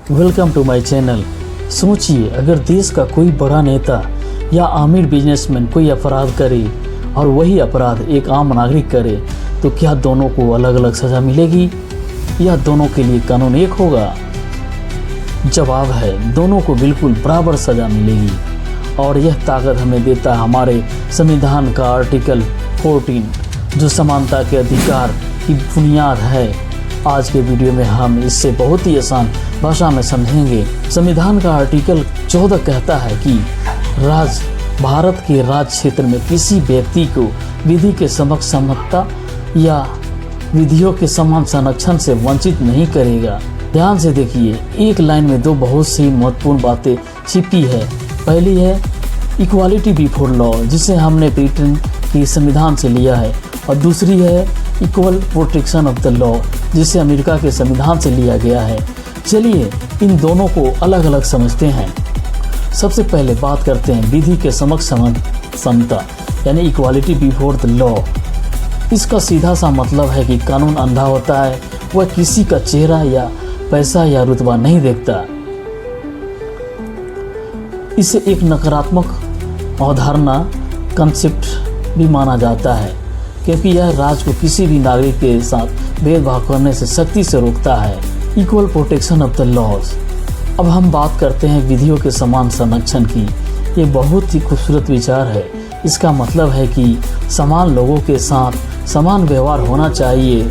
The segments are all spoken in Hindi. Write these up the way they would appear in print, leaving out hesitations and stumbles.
Welcome to my channel. सोचिए, अगर देश का कोई बड़ा नेता या आमिर बिजनेसमैन कोई अपराध करे और वही अपराध एक आम नागरिक करे, तो क्या दोनों को अलग अलग सज़ा मिलेगी या दोनों के लिए कानून एक होगा? जवाब है, दोनों को बिल्कुल बराबर सज़ा मिलेगी। और यह ताकत हमें देता है हमारे संविधान का आर्टिकल 14, जो समानता के अधिकार की बुनियाद है। आज के वीडियो में हम इससे बहुत ही आसान भाषा में समझेंगे। संविधान का आर्टिकल 14 कहता है कि भारत के राज्य क्षेत्र में किसी व्यक्ति को विधि के समक्ष समता या विधियों के समान संरक्षण से वंचित नहीं करेगा। ध्यान से देखिए, एक लाइन में दो बहुत सी महत्वपूर्ण बातें छिपी है। पहली है इक्वालिटी बिफोर लॉ, जिसे हमने ब्रिटेन के संविधान से लिया है, और दूसरी है equal protection of the law, जिसे अमेरिका के संविधान से लिया गया है। चलिए इन दोनों को अलग अलग समझते हैं। सबसे पहले बात करते हैं विधि के समक्ष समता यानी इक्वालिटी बिफोर द लॉ। इसका सीधा सा मतलब है कि कानून अंधा होता है, वह किसी का चेहरा या पैसा या रुतबा नहीं देखता। इसे एक नकारात्मक अवधारणा कंसेप्ट भी माना जाता है, क्योंकि यह राज्य को किसी भी नागरिक के साथ भेदभाव करने से सख्ती से रोकता है। Equal protection of the laws. अब हम बात करते हैं विधियों के समान संरक्षण की। ये बहुत ही खूबसूरत विचार है। इसका मतलब है कि समान लोगों के साथ समान व्यवहार होना चाहिए।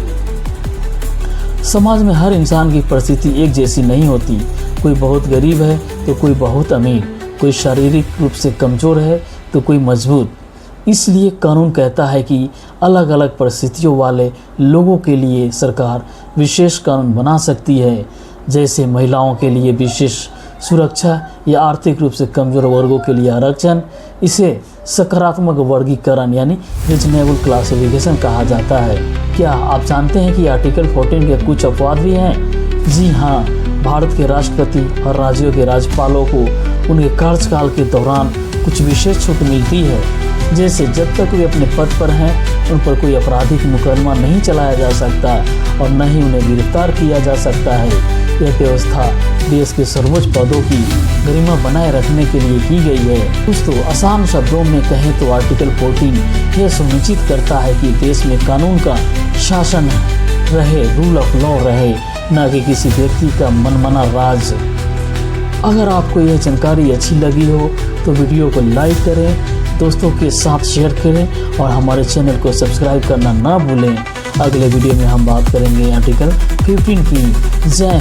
समाज में हर इंसान की परिस्थिति एक जैसी नहीं होती। कोई बहुत गरीब है तो कोई बहुत अमीर, कोई शारीरिक रूप से कमज़ोर है तो कोई मजबूत। इसलिए कानून कहता है कि अलग अलग परिस्थितियों वाले लोगों के लिए सरकार विशेष कानून बना सकती है, जैसे महिलाओं के लिए विशेष सुरक्षा या आर्थिक रूप से कमज़ोर वर्गों के लिए आरक्षण। इसे सकारात्मक वर्गीकरण यानी रीजनेबल क्लासिफिकेशन कहा जाता है। क्या आप जानते हैं कि आर्टिकल 14 के कुछ अपवाद भी हैं? जी हाँ, भारत के राष्ट्रपति और राज्यों के राज्यपालों को उनके कार्यकाल के दौरान कुछ विशेष छूट मिलती है, जैसे जब तक वे अपने पद पर हैं उन पर कोई आपराधिक मुकदमा नहीं चलाया जा सकता और न ही उन्हें गिरफ्तार किया जा सकता है। यह व्यवस्था देश के सर्वोच्च पदों की गरिमा बनाए रखने के लिए की गई है। दोस्तों, आसान शब्दों में कहें तो आर्टिकल 14 यह सुनिश्चित करता है कि देश में कानून का शासन रहे, रूल ऑफ लॉ रहे, न कि किसी व्यक्ति का मनमाना राज। अगर आपको यह जानकारी अच्छी लगी हो तो वीडियो को लाइक करें, दोस्तों के साथ शेयर करें और हमारे चैनल को सब्सक्राइब करना ना भूलें। अगले वीडियो में हम बात करेंगे आर्टिकल 15 की। जय हिंद।